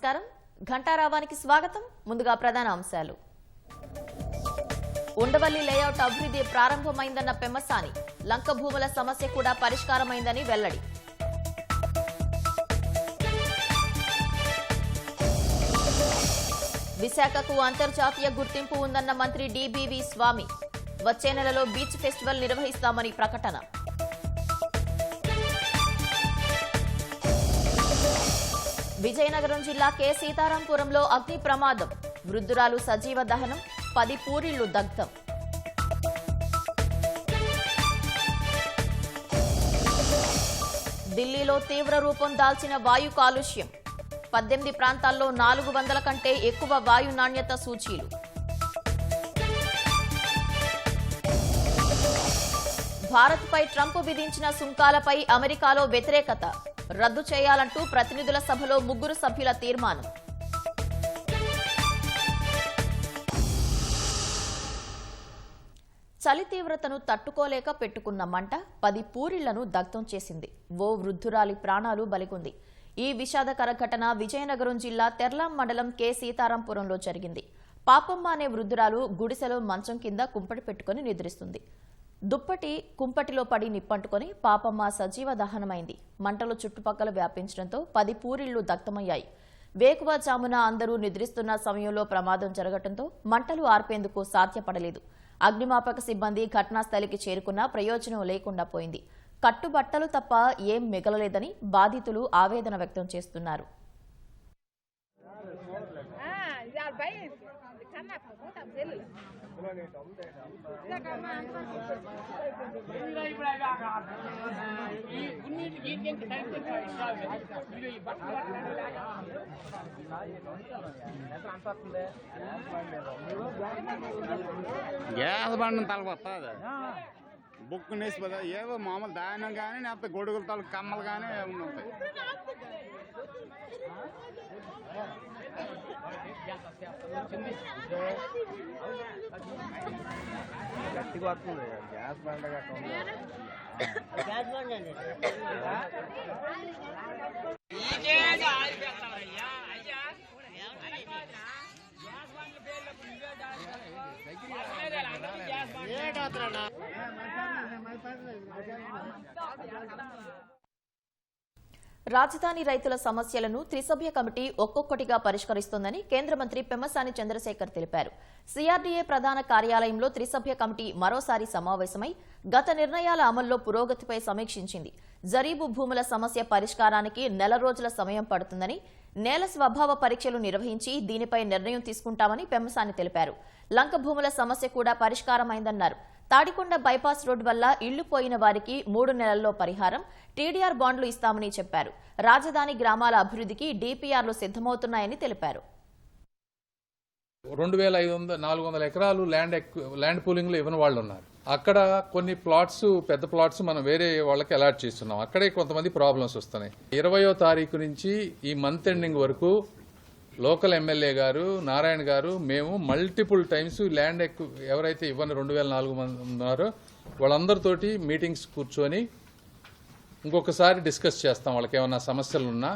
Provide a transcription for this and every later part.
నమస్కారం. ఘంటారావానికి స్వాగతం. ముందుగా ప్రధాన అంశాలు. ఉండవల్లి లేఅవుట్ అభివృద్ధి ప్రారంభమైందన్న పెమ్మసాని, లంక భూముల సమస్య కూడా పరిష్కారమైందని వెల్లడి. విశాఖకు అంతర్జాతీయ గుర్తింపు ఉందన్న మంత్రి డిబివి స్వామి, వచ్చే నెలలో బీచ్ ఫెస్టివల్ నిర్వహిస్తామని ప్రకటన. విజయనగరం జిల్లా కె సీతారాంపురంలో అగ్ని ప్రమాదం, వృద్ధురాలు సజీవ దహనం, 10 పూరిళ్లు దగ్ధం. ఢిల్లీలో తీవ్ర రూపం దాల్చిన వాయు కాలుష్యం, 18 ప్రాంతాల్లో 400 కంటే ఎక్కువ వాయు నాణ్యత సూచీలు. భారత్పై ట్రంప్ విధించిన సుంకాలపై అమెరికాలో వ్యతిరేకత, రద్దు చేయాలంటూ ప్రతినిధుల సభలో 3 సభ్యుల తీర్మానం. చలి తీవ్రతను తట్టుకోలేక పెట్టుకున్న మంట 10 పూరిళ్లను దగ్ధం చేసింది. ఓ వృద్ధురాలి ప్రాణాలు బలిగొంది. ఈ విషాదకర ఘటన విజయనగరం జిల్లా తెర్లాం మండలం కె సీతారాంపురంలో జరిగింది. పాపమ్మ అనే వృద్ధురాలు గుడిసెలో మంచం కింద కుంపటి పెట్టుకుని నిద్రిస్తుంది. దుప్పటి కుంపటిలో పడి నిప్పంటుకొని పాపమ్మ సజీవ దహనమైంది. మంటలు చుట్టుపక్కల వ్యాపించడంతో 10 పూరిళ్లు దగ్ధమయ్యాయి. వేకువజామున అందరూ నిద్రిస్తున్న సమయంలో ప్రమాదం జరగడంతో మంటలు ఆర్పేందుకు సాధ్యపడలేదు. అగ్నిమాపక సిబ్బంది ఘటనాస్థలికి చేరుకున్నా ప్రయోజనం లేకుండా పోయింది. కట్టుబట్టలు తప్ప ఏం మిగలలేదని బాధితులు ఆవేదన వ్యక్తం చేస్తున్నారు. గ్యాస్ బండం తలకొస్తుంది, బుక్ నేసిపోతా ఏవో మామూలు దానం కానీ లేకపోతే గొడుగుల తల కమ్మలు కానీ ఉంటాయి. గట్టిగా వస్తుంది గ్యాస్ బండ రాజధాని రైతుల సమస్యలను త్రిసభ్య కమిటీ ఒక్కొక్కటిగా పరిష్కరిస్తోందని కేంద్ర మంత్రి పెమ్మసాని చంద్రశేఖర్ తెలిపారు. సిఆర్డీఏ ప్రధాన కార్యాలయంలో త్రిసభ్య కమిటీ మరోసారి సమావేశమై గత నిర్ణయాల అమల్లో పురోగతిపై సమీక్షించింది. జరీబు భూముల సమస్య పరిష్కారానికి 1 రోజుల సమయం పడుతుందని, నేల స్వభావ పరీక్షలు నిర్వహించి దీనిపై నిర్ణయం తీసుకుంటామని పెమ్మసాని తెలిపారు. లంక భూముల సమస్య కూడా పరిష్కారమైందన్నారు. తాడికొండ బైపాస్ రోడ్ వల్ల ఇళ్లు పోయిన వారికి 3 నెలల్లో పరిహారం, టీడీఆర్ బాండ్లు ఇస్తామని చెప్పారు. రాజధాని గ్రామాల అభివృద్ధికి డీపీఆర్లు సిద్ధమవుతున్నాయని తెలిపారు. 2500-400 ఎకరాలు ల్యాండ్ పూలింగ్ లో ఇవ్వని వాళ్ళు ఉన్నారు. అక్కడ కొన్ని ప్లాట్స్, పెద్ద ప్లాట్స్ మనం వేరే వాళ్ళకి అలాట్ చేస్తున్నాం. అక్కడే కొంతమంది ప్రాబ్లమ్స్ వస్తున్నాయి. 20వ తారీఖు నుంచి ఈ మంత్ ఎండింగ్ వరకు లోకల్ ఎమ్మెల్యే గారు, నారాయణ గారు, మేము మల్టిపుల్ టైమ్స్ ల్యాండ్ ఎవరైతే ఇవ్వని 2400 మంది ఉన్నారో వాళ్ళందరితోటి మీటింగ్స్ కూర్చొని ఇంకొకసారి డిస్కస్ చేస్తాం. వాళ్ళకి ఏమైనా సమస్యలు ఉన్నా,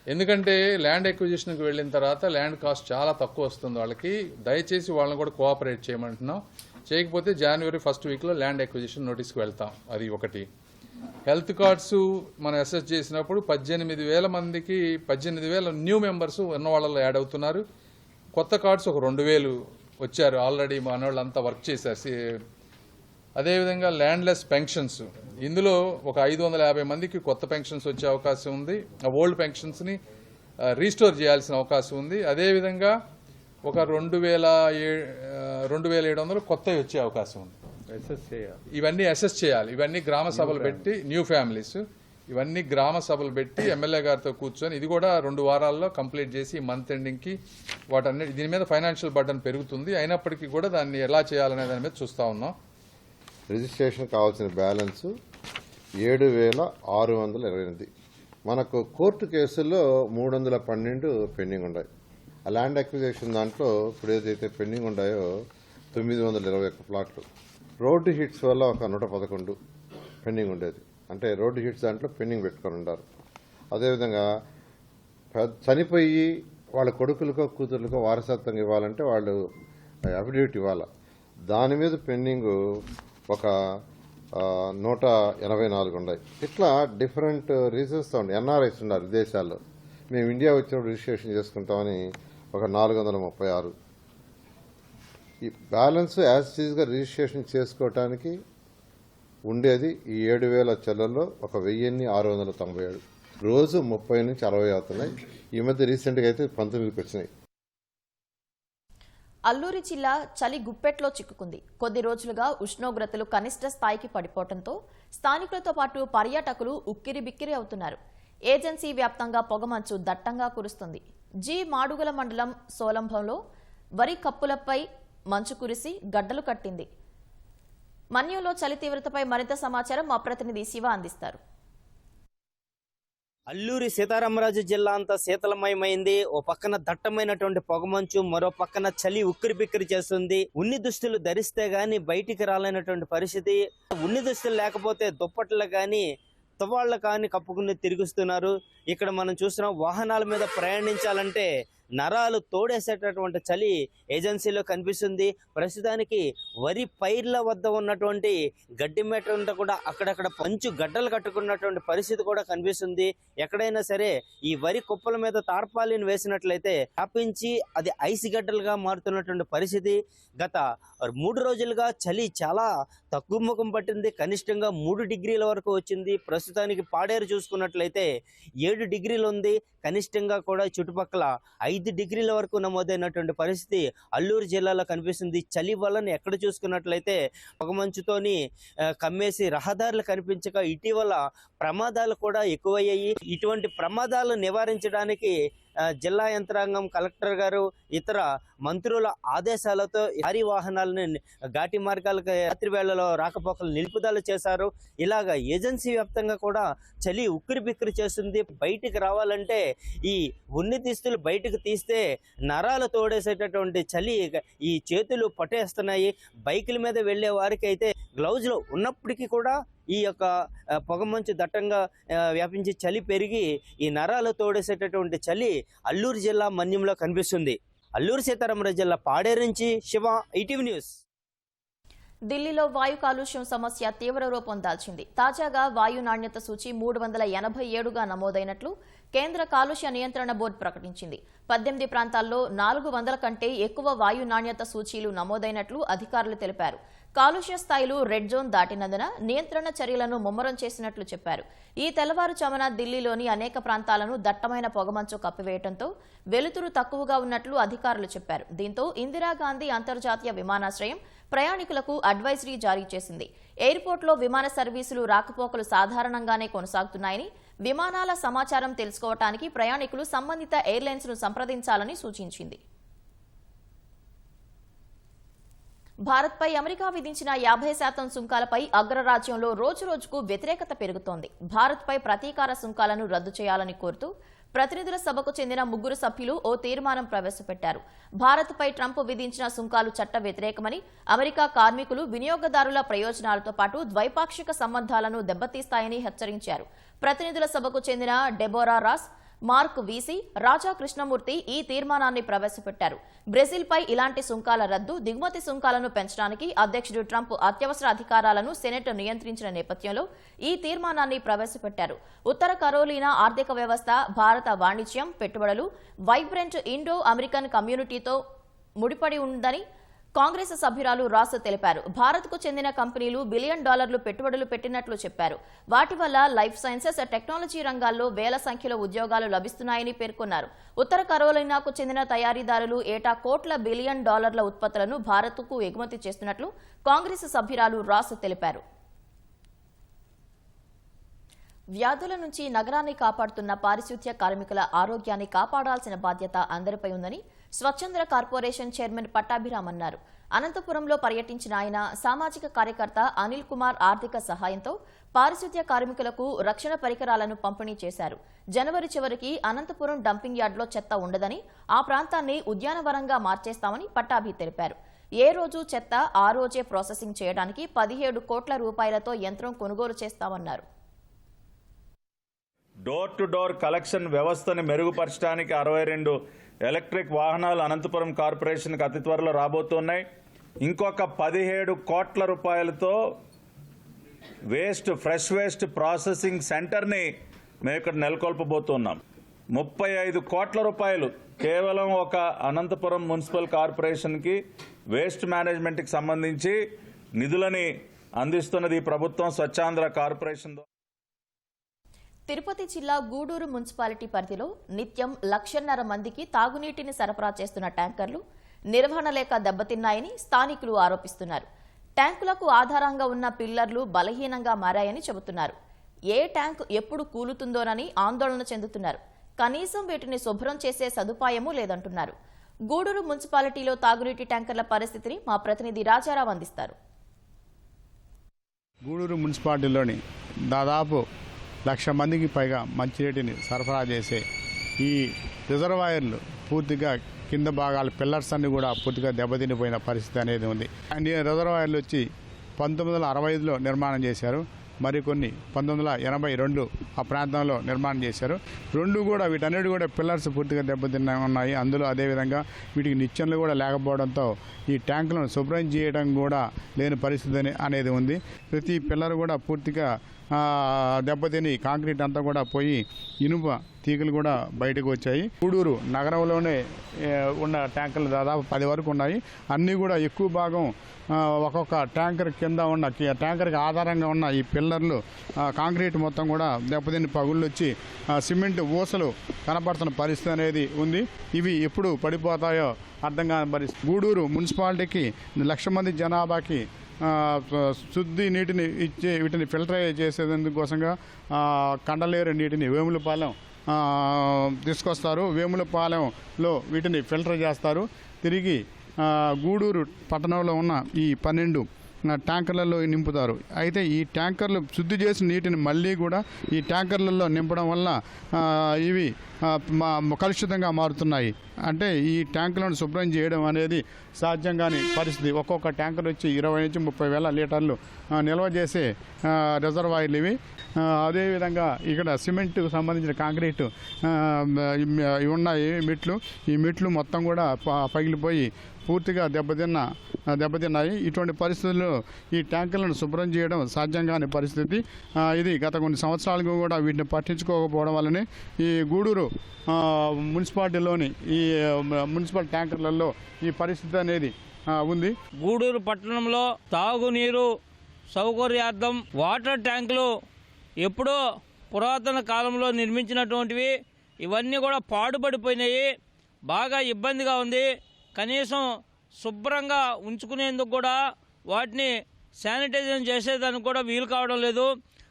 ఎందుకంటే ల్యాండ్ ఎక్విజిషన్కి వెళ్ళిన తర్వాత ల్యాండ్ కాస్ట్ చాలా తక్కువ వస్తుంది వాళ్ళకి. దయచేసి వాళ్ళని కూడా కోఆపరేట్ చేయమంటున్నాం. చేయకపోతే జనవరి 1st వీక్లో ల్యాండ్ ఎక్విజిషన్ నోటీస్కి వెళ్తాం. అది ఒకటి. హెల్త్ కార్డ్స్ మనం అసెస్ చేసినప్పుడు 18,000 మందికి 18,000 న్యూ మెంబర్స్ ఉన్న వాళ్ళలో యాడ్ అవుతున్నారు. కొత్త కార్డ్స్ ఒక 2,000 వచ్చారు. ఆల్రెడీ మన వాళ్ళంతా వర్క్ చేశారు. అదేవిధంగా ల్యాండ్లెస్ పెన్షన్స్, ఇందులో ఒక 550 మందికి కొత్త పెన్షన్స్ వచ్చే అవకాశం ఉంది. ఆ ఓల్డ్ పెన్షన్స్ని రీస్టోర్ చేయాల్సిన అవకాశం ఉంది. అదేవిధంగా ఒక 2,700 కొత్తవి వచ్చే అవకాశం ఉంది. ఇవన్నీ అసెస్ చేయాలి. ఇవన్నీ గ్రామ సభలు పెట్టి, న్యూ ఫ్యామిలీస్, ఇవన్నీ గ్రామ సభలు పెట్టి ఎమ్మెల్యే గారితో కూర్చొని ఇది కూడా 2 వారాల్లో కంప్లీట్ చేసి మంత్ ఎండింగ్కి వాటన్ని, దీని మీద ఫైనాన్షియల్ బర్డన్ పెరుగుతుంది. అయినప్పటికీ కూడా దాన్ని ఎలా చేయాలనే దాని మీద చూస్తూ ఉన్నాం. రిజిస్ట్రేషన్ కావాల్సిన బ్యాలెన్స్ 7,628. మనకు కోర్టు కేసుల్లో 312 పెండింగ్ ఉన్నాయి. ఆ ల్యాండ్ అక్విజిషన్ దాంట్లో ఇప్పుడు ఏదైతే పెండింగ్ ఉన్నాయో 921 ప్లాట్లు. రోడ్డు హిట్స్ వల్ల ఒక 111 పెండింగ్ ఉండేది. అంటే రోడ్డు హిట్స్ దాంట్లో పెండింగ్ పెట్టుకొని ఉంటారు. అదేవిధంగా చనిపోయి వాళ్ళ కొడుకులకో కూతుర్లకో వారసత్వం ఇవ్వాలంటే వాళ్ళు అఫిడవిట్ ఇవ్వాలి. దాని మీద పెండింగ్ ఒక 184 ఉన్నాయి. ఇట్లా డిఫరెంట్ రీజన్స్తో ఉండి ఎన్ఆర్ఐస్ ఉన్నారు విదేశాల్లో. మేము ఇండియా వచ్చినప్పుడు రిజిస్ట్రేషన్ చేసుకుంటామని ఒక 436. ఈ బ్యాలెన్స్ యాజ్ టీజ్గా రిజిస్ట్రేషన్ చేసుకోవటానికి ఉండేది ఈ 7,000 చెల్లల్లో ఒక 1,697. రోజు 30 నుంచి 60 అవుతున్నాయి. ఈ మధ్య రీసెంట్గా అయితే 19కి వచ్చినాయి. అల్లూరి జిల్లా చలి గుప్పెట్లో చిక్కుకుంది. కొద్ది రోజులుగా ఉష్ణోగ్రతలు కనిష్ట స్థాయికి పడిపోవడంతో స్థానికులతో పాటు పర్యాటకులు ఉక్కిరిబిక్కిరి అవుతున్నారు. ఏజెన్సీ వ్యాప్తంగా పొగమంచు దట్టంగా కురుస్తుంది. మాడుగుల మండలం సోలంభంలో వరి కప్పులపై మంచు కురిసి గడ్డలు కట్టింది. మన్యంలో చలి తీవ్రతపై మరింత సమాచారం మా ప్రతినిధి శివ అందిస్తారు. అల్లూరి సీతారామరాజు జిల్లా అంతా శీతలమయమైంది. ఓ పక్కన దట్టమైనటువంటి పొగమంచు, మరో పక్కన చలి ఉక్కిరి బిక్కిరి చేస్తుంది. ఉన్ని దుస్తులు ధరిస్తే గాని బయటికి రాలేనటువంటి పరిస్థితి. ఉన్ని దుస్తులు లేకపోతే దుప్పట్లు గాని తువాళ్లు కానీ కప్పుకుని తిరుగుతున్నారు. ఇక్కడ మనం చూస్తున్నాం, వాహనాల మీద ప్రయాణించాలంటే నరాలు తోడేసేటటువంటి చలి ఏజెన్సీలో కనిపిస్తుంది. ప్రస్తుతానికి వరి పైర్ల వద్ద ఉన్నటువంటి గడ్డి మేట కూడా అక్కడక్కడ పంచు గడ్డలు కట్టుకున్నటువంటి పరిస్థితి కూడా కనిపిస్తుంది. ఎక్కడైనా సరే ఈ వరి కుప్పల మీద తార్పాలిని వేసినట్లయితే వ్యాపించి అది ఐస్ గడ్డలుగా మారుతున్నటువంటి పరిస్థితి. గత 3 రోజులుగా చలి చాలా తక్కువ ముఖం పట్టింది. కనిష్టంగా 3 డిగ్రీల వరకు వచ్చింది. ప్రస్తుతానికి పాడేరు చూసుకున్నట్లయితే 7 డిగ్రీలు ఉంది. కనిష్టంగా కూడా చుట్టుపక్కల 5 డిగ్రీల వరకు నమోదైనటువంటి పరిస్థితి అల్లూరు జిల్లాలో కనిపిస్తుంది. చలి వలన ఎక్కడ చూసుకున్నట్లయితే పొగమంచుతోని కమ్మేసి రహదారులు కనిపించక ఇటీవల ప్రమాదాలు కూడా ఎక్కువయ్యాయి. ఇటువంటి ప్రమాదాలు నివారించడానికి జిల్లా యంత్రాంగం, కలెక్టర్ గారు, ఇతర మంత్రుల ఆదేశాలతో భారీ వాహనాలను ఘాటి మార్గాలకు రాత్రి వేళలో రాకపోకలు నిలుపుదల చేశారు. ఇలాగా ఏజెన్సీ వ్యాప్తంగా కూడా చలి ఉక్కిరి బిక్కిరి చేస్తుంది. బయటికి రావాలంటే ఈ ఉన్ని దుస్తులు బయటకు తీస్తే నరాలు తోడేసేటటువంటి చలి ఈ చేతులు పట్టేస్తున్నాయి. బైకుల మీద వెళ్లే వారికి అయితే గ్లౌజ్లో ఉన్నప్పటికీ కూడా ఈ యొక్క పొగమంచు దట్టంగా వ్యాపించి చలి పెరిగి ఈ నరాలు తోడేసేటటువంటి చలి అల్లూరు జిల్లా మన్యంలో కనిపిస్తుంది. అల్లూరు సీతారామరాజు జిల్లా పాడేరు నుంచి శివ, ఈటీవీ న్యూస్. ఢిల్లీలో వాయు కాలుష్యం సమస్య తీవ్ర రూపం దాల్చింది. తాజాగా వాయు నాణ్యత సూచి 387గా నమోదైనట్లు కేంద్ర కాలుష్య నియంత్రణ బోర్డు ప్రకటించింది. 18 ప్రాంతాల్లో 400 కంటే ఎక్కువ వాయు నాణ్యత సూచీలు నమోదైనట్లు అధికారులు తెలిపారు. కాలుష్య స్థాయిలు రెడ్ జోన్ దాటినందున నియంత్రణ చర్యలను ముమ్మరం చేసినట్లు చెప్పారు. ఈ తెల్లవారుజామున ఢిల్లీలోని అనేక ప్రాంతాలను దట్టమైన పొగమంచు కప్పివేయడంతో వెలుతురు తక్కువగా ఉన్నట్లు అధికారులు చెప్పారు. దీంతో ఇందిరాగాంధీ అంతర్జాతీయ విమానాశ్రయం ప్రయాణికులకు అడ్వైజరీ జారీ చేసింది. ఎయిర్పోర్ట్లో విమాన సర్వీసులు రాకపోకలు సాధారణంగానే కొనసాగుతున్నాయని, విమానాల సమాచారం తెలుసుకోవటానికి ప్రయాణికులు సంబంధిత ఎయిర్లైన్స్ ను సంప్రదించాలని సూచించింది. భారత్పై అమెరికా విధించిన 50% సుంకాలపై అగ్రరాజ్యంలో రోజురోజుకు వ్యతిరేకత పెరుగుతోంది. భారత్పై ప్రతీకార సుంకాలను రద్దు చేయాలని కోరుతూ ప్రతినిధుల సభకు చెందిన 3 సభ్యులు ఓ తీర్మానం ప్రవేశపెట్టారు. భారత్పై ట్రంప్ విధించిన సుంకాలు చట్ట వ్యతిరేకమని, అమెరికా కార్మికులు, వినియోగదారుల ప్రయోజనాలతో పాటు ద్వైపాక్షిక సంబంధాలను దెబ్బతీస్తాయని హెచ్చరించారు. ప్రతినిధుల సభకు చెందిన డెబోరా రాస్, మార్క్ వీసీ, రాజా కృష్ణమూర్తి ఈ తీర్మానాన్ని ప్రవేశపెట్టారు. బ్రెజిల్పై ఇలాంటి సుంకాల రద్దు, దిగుమతి సుంకాలను పెంచడానికి అధ్యక్షుడు ట్రంప్ అత్యవసర అధికారాలను సెనెట్ నియంత్రించిన నేపథ్యంలో ఈ తీర్మానాన్ని ప్రవేశపెట్టారు. ఉత్తర కరోలినా ఆర్థిక వ్యవస్థ, భారత వాణిజ్యం, పెట్టుబడులు వైబ్రెంట్ ఇండో అమెరికన్ కమ్యూనిటీతో ముడిపడి ఉందని కాంగ్రెస్ సభ్యురాలు రాస్ తెలిపారు. భారత్కు చెందిన కంపెనీలు $1 బిలియన్ పెట్టుబడులు పెట్టినట్లు చెప్పారు. వాటి వల్ల లైఫ్ సైన్సెస్, టెక్నాలజీ రంగాల్లో వేల సంఖ్యలో ఉద్యోగాలు లభిస్తున్నాయని పేర్కొన్నారు. ఉత్తర కరోలినాకు చెందిన తయారీదారులు ఏటా $1 బిలియన్ ఉత్పత్తులను భారత్కు ఎగుమతి చేస్తున్నట్లు కాంగ్రెస్ సభ్యురాలు రాస్ తెలిపారు. వ్యాధుల నుంచి నగరాన్ని కాపాడుతున్న పారిశుధ్య కార్మికుల ఆరోగ్యాన్ని కాపాడాల్సిన బాధ్యత అందరిపై ఉందని స్వచ్ఛంద్ర కార్పొరేషన్ చైర్మన్ పట్టాభిరామ్ అన్నారు. అనంతపురంలో పర్యటించిన ఆయన సామాజిక కార్యకర్త అనిల్ కుమార్ ఆర్థిక సహాయంతో పారిశుధ్య కార్మికులకు రక్షణ పరికరాలను పంపిణీ చేశారు. జనవరి చివరికి అనంతపురం డంపింగ్ యార్డులో చెత్త ఉండదని, ఆ ప్రాంతాన్ని ఉద్యానవనంగా మార్చేస్తామని పట్టాభి తెలిపారు. ఏ రోజు చెత్త ఆ రోజే ప్రాసెసింగ్ చేయడానికి 17 కోట్ల రూపాయలతో యంత్రం కొనుగోలు చేస్తామన్నారు. డోర్ టు డోర్ కలెక్షన్ వ్యవస్థని మెరుగుపరచడానికి 62 ఎలక్ట్రిక్ వాహనాలు అనంతపురం కార్పొరేషన్కి అతి త్వరలో రాబోతున్నాయి. ఇంకొక 17 కోట్ల రూపాయలతో ఫ్రెష్ వేస్ట్ ప్రాసెసింగ్ సెంటర్ని మేము ఇక్కడ నెలకొల్పబోతున్నాం. 35 కోట్ల రూపాయలు కేవలం ఒక అనంతపురం మున్సిపల్ కార్పొరేషన్కి వేస్ట్ మేనేజ్మెంట్కి సంబంధించి నిధులని అందిస్తున్నది ఈ ప్రభుత్వం స్వచ్ఛాంధ్ర కార్పొరేషన్. తిరుపతి జిల్లా గూడూరు మున్సిపాలిటీ పరిధిలో నిత్యం 1,50,000 మందికి తాగునీటిని సరఫరా చేస్తున్న ట్యాంకర్లు నిర్వహణ లేక దెబ్బతిన్నాయని స్థానికులు ఆరోపిస్తున్నారు. ట్యాంకులకు ఆధారంగా ఉన్న పిల్లర్లు బలహీనంగా మారాయని చెబుతున్నారు. ఏ ట్యాంక్ ఎప్పుడు కూలుతుందోనని ఆందోళన చెందుతున్నారు. కనీసం వీటిని శుభ్రం చేసే సదుపాయమూ లేదంటున్నారు. గూడూరు మున్సిపాలిటీలో తాగునీటి ట్యాంకర్ల పరిస్థితిని మా ప్రతినిధి రాజారావు అందిస్తారు. గూడూరు మున్సిపాలిటీలోని దాదాపు 1,00,000 మందికి పైగా మంచినీటిని సరఫరా చేసే ఈ రిజర్వాయర్లు పూర్తిగా కింద భాగాలు పిల్లర్స్ అన్ని కూడా పూర్తిగా దెబ్బతినిపోయిన పరిస్థితి అనేది ఉంది. అండ్ ఈ రిజర్వాయర్లు వచ్చి 1965లో నిర్మాణం చేశారు. మరికొన్ని 1982 ఆ ప్రాంతంలో నిర్మాణం చేశారు. వీటన్నిటి కూడా పిల్లర్స్ పూర్తిగా దెబ్బతిన్న ఉన్నాయి. అందులో అదేవిధంగా వీటికి నిచ్చెనలు కూడా లేకపోవడంతో ఈ ట్యాంకులను శుభ్రం చేయడం కూడా లేని పరిస్థితి అనేది ఉంది. ప్రతి పిల్లర్ కూడా పూర్తిగా దెబ్బతిని కాంక్రీట్ అంతా కూడా పోయి ఇనుప తీగలు కూడా బయటకు వచ్చాయి. గూడూరు నగరంలోనే ఉన్న ట్యాంకర్లు దాదాపు 10 వరకు ఉన్నాయి. అన్నీ కూడా ఎక్కువ భాగం ఒక్కొక్క ట్యాంకర్ కింద ఉన్న ట్యాంకర్కి ఆధారంగా ఉన్న ఈ పిల్లర్లు కాంక్రీట్ మొత్తం కూడా దెబ్బతిని పగుళ్ళు వచ్చి సిమెంట్ ఊసలు కనపడుతున్న పరిస్థితి అనేది ఉంది. ఇవి ఎప్పుడు పడిపోతాయో అర్థం కాని పరిస్థితి. గూడూరు మున్సిపాలిటీకి 1,00,000 మంది జనాభాకి శుద్ధి నీటిని ఇచ్చే వీటిని ఫిల్టర్ చేసేందుకోసంగా కండలేరు నీటిని వేములపాలెం తీసుకొస్తారు. వేములపాలెంలో వీటిని ఫిల్టర్ చేస్తారు. తిరిగి గూడూరు పట్టణంలో ఉన్న ఈ 12 ట్యాంకర్లలో నింపుతారు. అయితే ఈ ట్యాంకర్లు శుద్ధి చేసిన నీటిని మళ్ళీ కూడా ఈ ట్యాంకర్లలో నింపడం వల్ల ఇవి కలుషితంగా మారుతున్నాయి. అంటే ఈ ట్యాంకులను శుభ్రం చేయడం అనేది సాధ్యం కాని పరిస్థితి. ఒక్కొక్క ట్యాంకర్ వచ్చి 20 నుంచి 30 వేల లీటర్లు నిల్వ చేసే రిజర్వాయర్లు ఇవి. అదేవిధంగా ఇక్కడ సిమెంట్కు సంబంధించిన కాంక్రీటు ఉన్నాయి మెట్లు. ఈ మెట్లు మొత్తం కూడా పగిలిపోయి పూర్తిగా దెబ్బతిన్నాయి. ఇటువంటి పరిస్థితుల్లో ఈ ట్యాంకులను శుభ్రం చేయడం సాధ్యం కాని పరిస్థితి. ఇది గత కొన్ని సంవత్సరాలుగా కూడా వీటిని పట్టించుకోకపోవడం వల్లనే ఈ గూడూరు మున్సిపాలిటీలోని ఈ మున్సిపల్ ట్యాంకర్లలో ఈ పరిస్థితి అనేది ఉంది. గూడూరు పట్టణంలో తాగునీరు సౌకర్యార్థం వాటర్ ట్యాంకులు ఎప్పుడో పురాతన కాలంలో నిర్మించినటువంటివి. ఇవన్నీ కూడా పాడుపడిపోయినాయి. బాగా ఇబ్బందిగా ఉంది. కనీసం శుభ్రంగా ఉంచుకునేందుకు కూడా వాటిని శానిటైజేషన్ చేసేదానికి కూడా వీలు కావడం లేదు.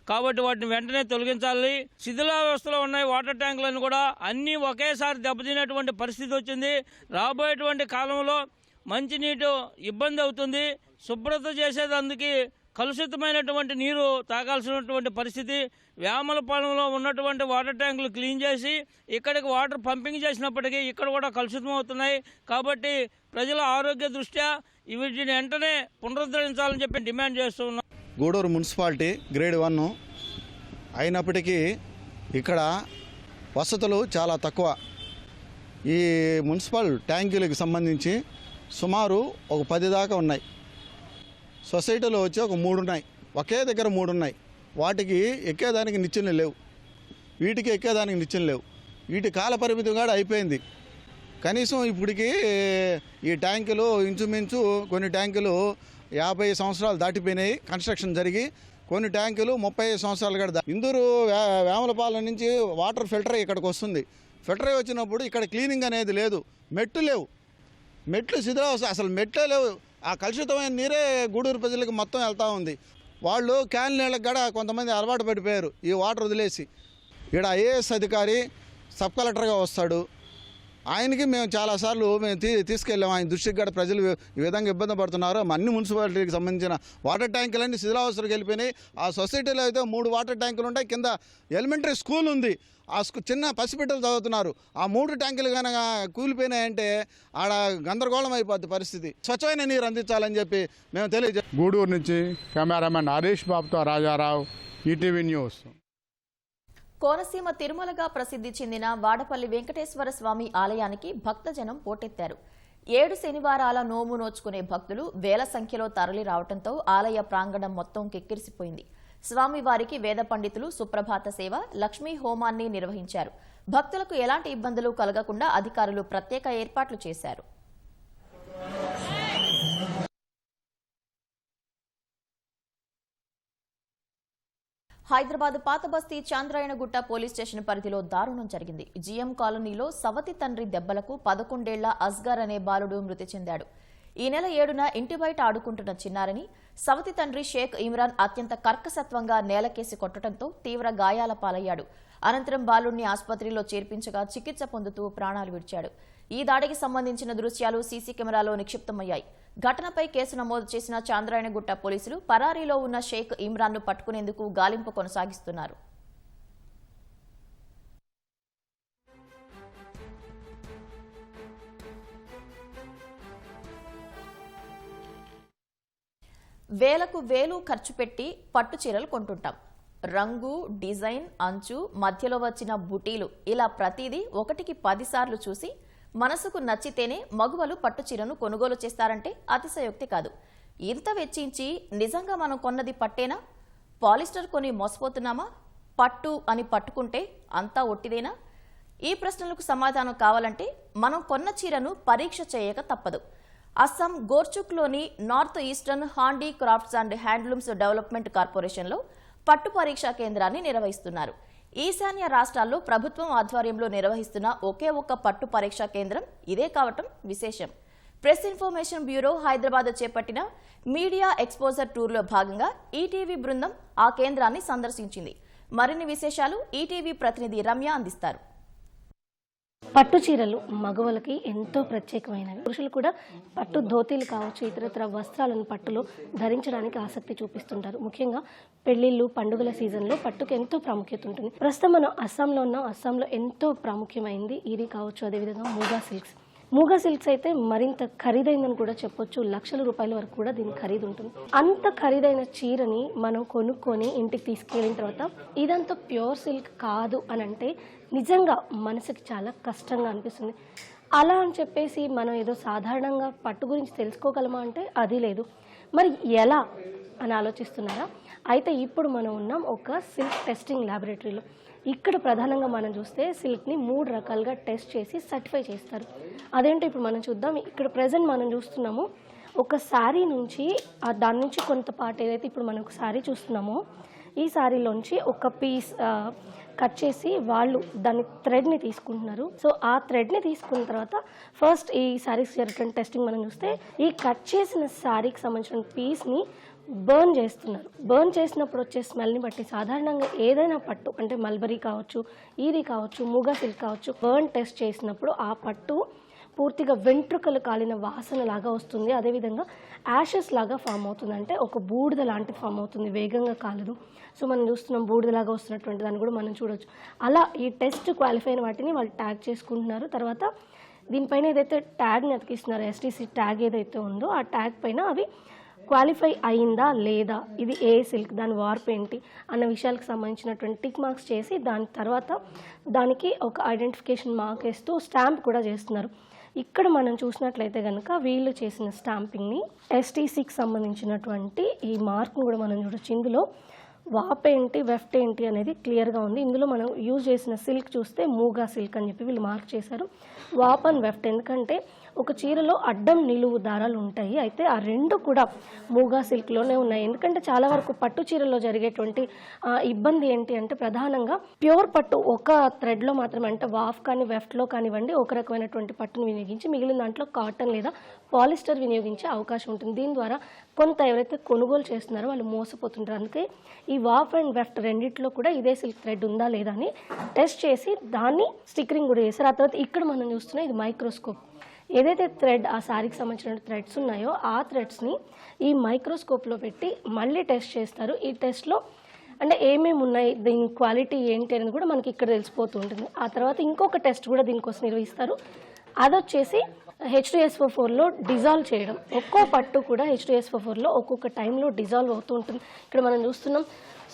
కాబట్టి వాటిని వెంటనే తొలగించాలి. శిథిలావస్థలో ఉన్నాయి వాటర్ ట్యాంకులను కూడా అన్నీ ఒకేసారి దెబ్బతినేటువంటి పరిస్థితి వచ్చింది. రాబోయేటువంటి కాలంలో మంచినీటి ఇబ్బంది అవుతుంది. శుభ్రత చేసేదందుకు కలుషితమైనటువంటి నీరు తాగాల్సినటువంటి పరిస్థితి. వేమలపాలెంలో ఉన్నటువంటి వాటర్ ట్యాంకులు క్లీన్ చేసి ఇక్కడికి వాటర్ పంపింగ్ చేసినప్పటికీ ఇక్కడ కూడా కలుషితం అవుతున్నాయి. కాబట్టి ప్రజల ఆరోగ్య దృష్ట్యా వీటిని వెంటనే పునరుద్ధరించాలని చెప్పి డిమాండ్ చేస్తున్నాం. గూడూరు మున్సిపాలిటీ గ్రేడ్ 1 అయినప్పటికీ ఇక్కడ వసతులు చాలా తక్కువ. ఈ మున్సిపల్ ట్యాంకులకు సంబంధించి సుమారు ఒక 10 దాకా ఉన్నాయి. సొసైటీలో వచ్చి ఒక 3 ఉన్నాయి. ఒకే దగ్గర 3 ఉన్నాయి. వాటికి ఎక్కేదానికి నిచ్చెనలు లేవు. వీటికి ఎక్కేదానికి నిచ్చెనలు లేవు. వీటి కాల పరిమితి కూడా అయిపోయింది. కనీసం ఇప్పటికి ఈ ట్యాంకులు ఇంచుమించు కొన్ని ట్యాంకులు 50 సంవత్సరాలు దాటిపోయినాయి కన్స్ట్రక్షన్ జరిగి. కొన్ని ట్యాంకులు 30 సంవత్సరాలు కూడా. ఇందూరు వేమలపాలెం నుంచి వాటర్ ఫిల్టర్ ఇక్కడికి వస్తుంది. ఫిల్టర్ వచ్చినప్పుడు ఇక్కడ క్లీనింగ్ అనేది లేదు. మెట్లు శిథిలావస్థ, అసలు మెట్లే లేవు. ఆ కలుషితమైన నీరే గూడూరు ప్రజలకు మొత్తం వెళ్తూ ఉంది. వాళ్ళు క్యాన్ నీళ్ళకి కూడా కొంతమంది అలవాటు పడిపోయారు ఈ వాటర్ వదిలేసి. ఇక్కడ ఐఏఎస్ అధికారి సబ్ కలెక్టర్గా వస్తాడు. ఆయనకి మేము చాలాసార్లు తీసుకెళ్ళాము. ఆయన దృష్టికి కూడా ప్రజలు ఈ విధంగా ఇబ్బంది పడుతున్నారు. అన్ని మున్సిపాలిటీకి సంబంధించిన వాటర్ ట్యాంకులన్నీ శిథిలావస్థలకు వెళ్ళిపోయినాయి. ఆ సొసైటీలో అయితే 3 వాటర్ ట్యాంకులు ఉంటాయి. కింద ఎలిమెంటరీ స్కూల్ ఉంది. ఆ చిన్న పసిబిడ్డలు చదువుతున్నారు. ఆ 3 ట్యాంకులు కనుక కూలిపోయినాయంటే ఆడ గందరగోళం అయిపోద్ది పరిస్థితి. స్వచ్ఛమైన నీరు అందించాలని చెప్పి మేము గూడూరు నుంచి కెమెరామెన్ హరీష్ బాబుతో రాజారావు, ఈటీవీ న్యూస్. కోనసీమ తిరుమలగా ప్రసిద్ధి చెందిన వాడపల్లి వెంకటేశ్వర స్వామి ఆలయానికి భక్తజనం పోటెత్తారు. 7 శనివారాల నోము నోచుకునే భక్తులు వేల సంఖ్యలో తరలి రావడంతో ఆలయ ప్రాంగణం మొత్తం కిక్కిరిసిపోయింది. స్వామివారికి వేద పండితులు సుప్రభాత సేవ, లక్ష్మీ హోమాన్ని నిర్వహించారు. భక్తులకు ఎలాంటి ఇబ్బందులు కలగకుండా అధికారులు ప్రత్యేక ఏర్పాట్లు చేశారు. హైదరాబాద్ పాత బస్తీ చాంద్రాయణగుట్ట పోలీస్ స్టేషన్ పరిధిలో దారుణం జరిగింది. జిఎం కాలనీలో సవతి తండ్రి దెబ్బలకు 11 ఏళ్ల అస్గర్ అనే బాలుడు మృతి చెందాడు. ఈ నెల 7న ఇంటి బయట ఆడుకుంటున్న చిన్నారని సవతి తండ్రి షేక్ ఇమ్రాన్ అత్యంత కర్కసత్వంగా నేలకేసి కొట్టడంతో తీవ్ర గాయాల పాలయ్యాడు. అనంతరం బాలుడిని ఆసుపత్రిలో చేర్పించగా చికిత్స పొందుతూ ప్రాణాలు విడిచాడు. ఈ దాడికి సంబంధించిన దృశ్యాలు సీసీ కెమెరాలో నిక్షిప్తమయ్యాయి. ఘటనపై కేసు నమోదు చేసిన చాంద్రాయణగుట్ట పోలీసులు పరారీలో ఉన్న షేక్ ఇమ్రాన్ను పట్టుకునేందుకు గాలింపు కొనసాగిస్తున్నారు. వేలకు వేలు ఖర్చు పెట్టి పట్టు చీరలు కొంటుంటాం. రంగు, డిజైన్, అంచు, మధ్యలో వచ్చిన బుటీలు ఇలా ప్రతిదీ 1కి 10 సార్లు చూసి మనసుకు నచ్చితేనే మగువలు పట్టు చీరను కొనుగోలు చేస్తారంటే అతిశయోక్తి కాదు. ఇంత వెచ్చించి నిజంగా మనం కొన్నది పట్టేనా? పాలిస్టర్ కొని మోసపోతున్నామా? పట్టు అని పట్టుకుంటే అంతా ఒట్టిదేనా? ఈ ప్రశ్నలకు సమాధానం కావాలంటే మనం కొన్న చీరను పరీక్ష చేయక తప్పదు. అస్సాం గోర్చుక్లోని north eastern handicrafts and handlooms development కార్పొరేషన్లో పట్టు పరీక్షా కేంద్రాన్ని నిర్వహిస్తున్నారు. ఈశాన్య రాష్ట్రాల్లో ప్రభుత్వం ఆధ్వర్యంలో నిర్వహిస్తున్న ఒకే ఒక్క పట్టు పరీక్షా కేంద్రం ఇదే కావటం విశేషం. ప్రెస్ ఇన్ఫర్మేషన్ బ్యూరో హైదరాబాద్ చేపట్టిన మీడియా ఎక్స్పోజర్ టూర్లో భాగంగా ఈటీవీ బృందం ఆ కేంద్రాన్ని సందర్శించింది. మరిన్ని విశేషాలు ఈటీవీ ప్రతినిధి రమ్య అందిస్తారు. పట్టు చీరలు మగవాళ్ళకి ఎంతో ప్రత్యేకమైనవి. పురుషులు కూడా పట్టు ధోతీలు కావచ్చు, ఇతరత్ర వస్త్రాలను పట్టులో ధరించడానికి ఆసక్తి చూపిస్తుంటారు. ముఖ్యంగా పెళ్లిళ్ళు, పండుగల సీజన్లో పట్టుకు ఎంతో ప్రాముఖ్యత ఉంటుంది. ప్రస్తుతం మనం అస్సాంలో ఉన్నాం. అస్సాంలో ఎంతో ప్రాముఖ్యమైంది ఇది కావచ్చు. అదేవిధంగా మూగా సిల్క్స్. మూగా సిల్క్స్ అయితే మరింత ఖరీదైందని కూడా చెప్పొచ్చు. లక్షల రూపాయల వరకు కూడా దీని ఖరీదు ఉంటుంది. అంత ఖరీదైన చీరని మనం కొనుక్కొని ఇంటికి తీసుకెళ్ళిన తర్వాత ఇదంతా ప్యూర్ సిల్క్ కాదు అని అంటే నిజంగా మనసుకి చాలా కష్టంగా అనిపిస్తుంది. అలా అని చెప్పేసి మనం ఏదో సాధారణంగా పట్టు గురించి తెలుసుకోగలమా అంటే అది లేదు. మరి ఎలా అని ఆలోచిస్తున్నారా? అయితే ఇప్పుడు మనం ఉన్నాం ఒక సిల్క్ టెస్టింగ్ ల్యాబొరేటరీలో. ఇక్కడ ప్రధానంగా మనం చూస్తే సిల్క్ని 3 రకాలుగా టెస్ట్ చేసి సర్టిఫై చేస్తారు. అదేంటో ఇప్పుడు మనం చూద్దాం. ఇక్కడ ప్రజెంట్ మనం చూస్తున్నాము ఒక శారీ నుంచి దాని నుంచి కొంత పార్ట్ ఏదైతే ఇప్పుడు మనం ఒక శారీ చూస్తున్నామో ఈ శారీలోంచి ఒక పీస్ కట్ చేసి వాళ్ళు దాని థ్రెడ్ని తీసుకుంటున్నారు. సో ఆ థ్రెడ్ని తీసుకున్న తర్వాత ఫస్ట్ ఈ శారీస్ జరిగిన టెస్టింగ్ మనం చూస్తే ఈ కట్ చేసిన శారీకి సంబంధించిన పీస్ని బర్న్ చేస్తున్నారు. బర్న్ చేసినప్పుడు వచ్చే స్మెల్ని బట్టి సాధారణంగా ఏదైనా పట్టు అంటే మల్బరీ కావచ్చు, ఈది కావచ్చు, మూగా సిల్క్ కావచ్చు, బర్న్ టెస్ట్ చేసినప్పుడు ఆ పట్టు పూర్తిగా వెంట్రుకలు కాలిన వాసన లాగా వస్తుంది. అదేవిధంగా యాషెస్ లాగా ఫామ్ అవుతుంది. అంటే ఒక బూడిద లాంటి ఫామ్ అవుతుంది, వేగంగా కాలదు. సో మనం చూస్తున్నాం బూడిదలాగా వస్తున్నటువంటి దాన్ని కూడా మనం చూడొచ్చు. అలా ఈ టెస్ట్ క్వాలిఫై అయిన వాటిని వాళ్ళు ట్యాగ్ చేసుకుంటున్నారు. తర్వాత దీనిపైన ఏదైతే ట్యాగ్ని అతికిస్తున్నారో ఎస్టీసీ ట్యాగ్ ఏదైతే ఉందో ఆ ట్యాగ్ పైన అవి క్వాలిఫై అయిందా లేదా, ఇది ఏ సిల్క్, దాని వార్ప్ ఏంటి అన్న విషయాలకు సంబంధించినటువంటి టిక్ మార్క్స్ చేసి దాని తర్వాత దానికి ఒక ఐడెంటిఫికేషన్ మార్క్ వేస్తూ స్టాంప్ కూడా చేస్తున్నారు. ఇక్కడ మనం చూసినట్లయితే కనుక వీళ్ళు చేసిన స్టాంపింగ్ని ఎస్టీసీకి సంబంధించినటువంటి ఈ మార్క్ను కూడా మనం చూడొచ్చు. ఇందులో వాప్ ఏంటి, వెఫ్ట్ ఏంటి అనేది క్లియర్గా ఉంది. ఇందులో మనం యూజ్ చేసిన సిల్క్ చూస్తే మూగా సిల్క్ అని చెప్పి వీళ్ళు మార్క్ చేశారు. వాప్ అండ్ వెఫ్ట్ ఎందుకంటే ఒక చీరలో అడ్డం నిలువు దారాలు ఉంటాయి. అయితే ఆ రెండు కూడా మూగా సిల్క్లోనే ఉన్నాయి. ఎందుకంటే చాలా వరకు పట్టు చీరల్లో జరిగేటువంటి ఇబ్బంది ఏంటి అంటే ప్రధానంగా ప్యూర్ పట్టు ఒక థ్రెడ్లో మాత్రమే అంటే వాఫ్ కానీ వెఫ్ట్లో కానివ్వండి ఒక రకమైనటువంటి పట్టును వినియోగించి మిగిలిన దాంట్లో కాటన్ లేదా పాలిస్టర్ వినియోగించే అవకాశం ఉంటుంది. దీని ద్వారా కొంత ఎవరైతే కొనుగోలు చేస్తున్నారో వాళ్ళు మోసపోతుంటారు. అందుకే ఈ వాఫ్ అండ్ వెఫ్ట్ రెండిట్లో కూడా ఇదే సిల్క్ థ్రెడ్ ఉందా లేదా అని టెస్ట్ చేసి దాన్ని స్టిక్కరింగ్ కూడా చేశారు. ఆ తర్వాత ఇక్కడ మనం చూస్తున్నాం ఇది మైక్రోస్కోప్. ఏదైతే థ్రెడ్ ఆ శారీకి సంబంధించిన థ్రెడ్స్ ఉన్నాయో ఆ థ్రెడ్స్ని ఈ మైక్రోస్కోప్లో పెట్టి మళ్ళీ టెస్ట్ చేస్తారు. ఈ టెస్ట్లో అంటే ఏమేమి ఉన్నాయి, దీని క్వాలిటీ ఏంటి అనేది కూడా మనకి ఇక్కడ తెలిసిపోతూ ఉంటుంది. ఆ తర్వాత ఇంకొక టెస్ట్ కూడా దీనికోసం నిర్వహిస్తారు. అదొచ్చేసి H2SO4లో డిజాల్వ్ చేయడం. ఒక్కో పట్టు కూడా H2SO4లో ఒక్కొక్క టైంలో డిజాల్వ్ అవుతూ ఉంటుంది. ఇక్కడ మనం చూస్తున్నాం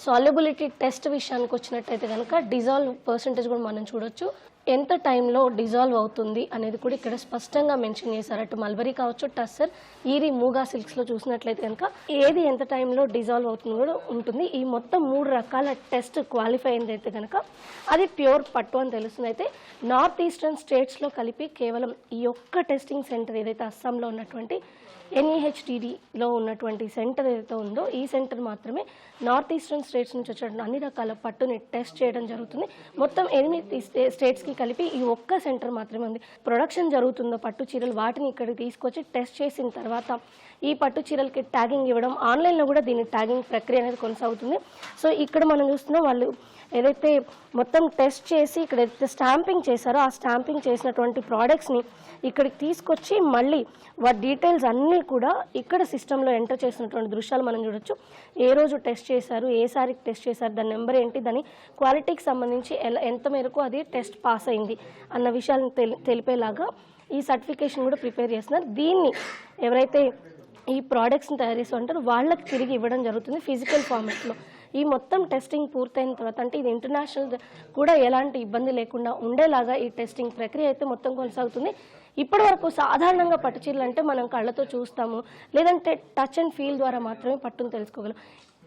సాల్యుబిలిటీ టెస్ట్ విషయానికి వచ్చినట్టయితే కనుక డిజాల్వ్ పర్సంటేజ్ కూడా మనం చూడొచ్చు. ఎంత టైంలో డిజాల్వ్ అవుతుంది అనేది కూడా ఇక్కడ స్పష్టంగా మెన్షన్ చేశారు. అటు మల్బరీ కావచ్చు, టస్సర్, ఈరి, మూగా సిల్క్స్లో చూసినట్లయితే కనుక ఏది ఎంత టైంలో డిజాల్వ్ అవుతుంది కూడా ఉంటుంది. ఈ మొత్తం 3 రకాల టెస్ట్ క్వాలిఫై అయింది అయితే కనుక అది ప్యూర్ పట్టు అని తెలుస్తుంది. అయితే నార్త్ ఈస్టర్న్ స్టేట్స్లో కలిపి కేవలం ఈ ఒక్క టెస్టింగ్ సెంటర్ ఏదైతే అస్సాంలో ఉన్నటువంటి NEHDDలో ఉన్నటువంటి సెంటర్ ఏదైతే ఉందో ఈ సెంటర్ మాత్రమే నార్త్ ఈస్టర్న్ స్టేట్స్ నుంచి వచ్చిన అన్ని రకాల పట్టుని టెస్ట్ చేయడం జరుగుతుంది. మొత్తం 8 స్టేట్స్కి కలిపి ఈ ఒక్క సెంటర్ మాత్రమే ఉంది. ప్రొడక్షన్ జరుగుతుందో పట్టు చీరలు వాటిని ఇక్కడికి తీసుకొచ్చి టెస్ట్ చేసిన తర్వాత ఈ పట్టు చీరలకి ట్యాగింగ్ ఇవ్వడం, ఆన్లైన్లో కూడా దీని ట్యాగింగ్ ప్రక్రియ అనేది కొనసాగుతుంది. సో ఇక్కడ మనం చూస్తున్నాం వాళ్ళు ఏదైతే మొత్తం టెస్ట్ చేసి ఇక్కడ ఏదైతే స్టాంపింగ్ చేశారో ఆ స్టాంపింగ్ చేసినటువంటి ప్రోడక్ట్స్ని ఇక్కడికి తీసుకొచ్చి మళ్ళీ వాటి డీటెయిల్స్ అన్నీ కూడా ఇక్కడ సిస్టంలో ఎంటర్ చేసినటువంటి దృశ్యాలు మనం చూడొచ్చు. ఏ రోజు టెస్ట్ చేశారు, ఏ సారికి టెస్ట్ చేశారు, దాని నెంబర్ ఏంటి, దాని క్వాలిటీకి సంబంధించి ఎంత మేరకు అది టెస్ట్ పాస్ అయింది అన్న విషయాలను తెలిపేలాగా ఈ సర్టిఫికేషన్ కూడా ప్రిపేర్ చేస్తున్నారు. దీన్ని ఎవరైతే ఈ ప్రోడక్ట్స్ని తయారు చేస్తూ ఉంటారో వాళ్ళకి తిరిగి ఇవ్వడం జరుగుతుంది ఫిజికల్ ఫార్మాట్లో. ఈ మొత్తం టెస్టింగ్ పూర్తయిన తర్వాత అంటే ఇది ఇంటర్నేషనల్ కూడా ఎలాంటి ఇబ్బంది లేకుండా ఉండేలాగా ఈ టెస్టింగ్ ప్రక్రియ అయితే మొత్తం కొనసాగుతుంది. ఇప్పటి వరకు సాధారణంగా పట్టు చీరలు అంటే మనం కళ్ళతో చూస్తాము, లేదంటే టచ్ అండ్ ఫీల్ ద్వారా మాత్రమే పట్టును తెలుసుకోగలం.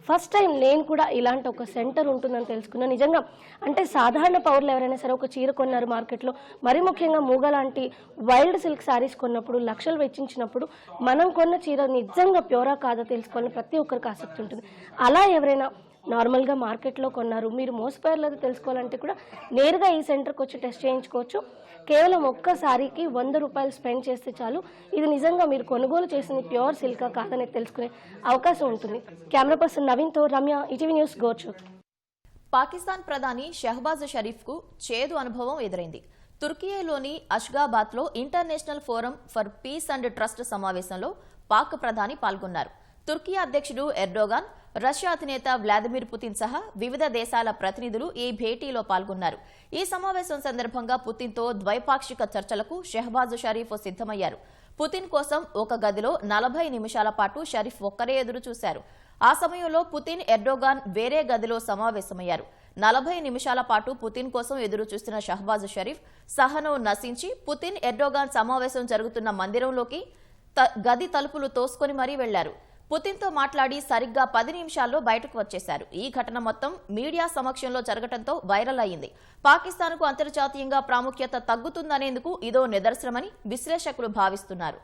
ఫస్ట్ టైం నేను కూడా ఇలాంటి ఒక సెంటర్ ఉంటుందని తెలుసుకున్నాను. నిజంగా అంటే సాధారణ పౌరులు ఎవరైనా సరే ఒక చీర కొన్నారు మార్కెట్లో, మరీ ముఖ్యంగా మూగ లాంటి వైల్డ్ సిల్క్ శారీస్ కొన్నప్పుడు, లక్షలు వెచ్చించినప్పుడు మనం కొన్న చీర నిజంగా ప్యూరా కాదా తెలుసుకోవాలని ప్రతి ఒక్కరికి ఆసక్తి ఉంటుంది. అలా ఎవరైనా నార్మల్గా మార్కెట్లో కొన్నారు, మీరు మోసపోయారు లేదో తెలుసుకోవాలంటే కూడా నేరుగా ఈ సెంటర్కి వచ్చి టెస్ట్ చేయించుకోవచ్చు. కేవలం ఒక్కసారికి 100 రూపాయలు స్పెండ్ చేస్తే చాలు ఇది నిజంగా మీరు కొనుగోలు చేసింది ప్యూర్ సిల్కా కాదని తెలుసుకునే అవకాశం ఉంటుంది. కెమెరా పర్సన్ నవీన్తో రమ్య, ఈటీవీ న్యూస్, గోచు. పాకిస్తాన్ ప్రధాని షహబాజ్ షరీఫ్కు చేదు అనుభవం ఎదురైంది. తుర్కియేలోని అష్గాబాద్లో international forum for peace and trust సమావేశంలో పాక్ ప్రధాని పాల్గొన్నారు. తుర్కీ అధ్యక్షుడు ఎర్డోగాన్, రష్యా అధినేత వ్లాదిమిర్ పుతిన్ సహా వివిధ దేశాల ప్రతినిధులు ఈ భేటీలో పాల్గొన్నారు. ఈ సమావేశం సందర్భంగా పుతిన్తో ద్వైపాక్షిక చర్చలకు షహబాజ్ షరీఫ్ సిద్దమయ్యారు. పుతిన్ కోసం ఒక గదిలో 40 నిమిషాల పాటు షరీఫ్ ఒక్కరే ఎదురు చూశారు. ఆ సమయంలో పుతిన్, ఎర్డోగాన్ వేరే గదిలో సమావేశమయ్యారు. 40 నిమిషాల పాటు పుతిన్ కోసం ఎదురు చూస్తున్న షహబాజ్ షరీఫ్ సహనం నశించి పుతిన్, ఎర్డోగాన్ సమావేశం జరుగుతున్న మందిరంలోకి గది తలుపులు తోసుకొని మరీ వెళ్లారు. పుతిన్తో మాట్లాడి సరిగ్గా 10 నిమిషాల్లో బయటకు వచ్చేశారు. ఈ ఘటన మొత్తం మీడియా సమక్షంలో జరగడంతో వైరల్ అయింది. పాకిస్తాన్కు అంతర్జాతీయంగా ప్రాముఖ్యత తగ్గుతుందనేందుకు ఇదో నిదర్శనమని విశ్లేషకులు భావిస్తున్నారు.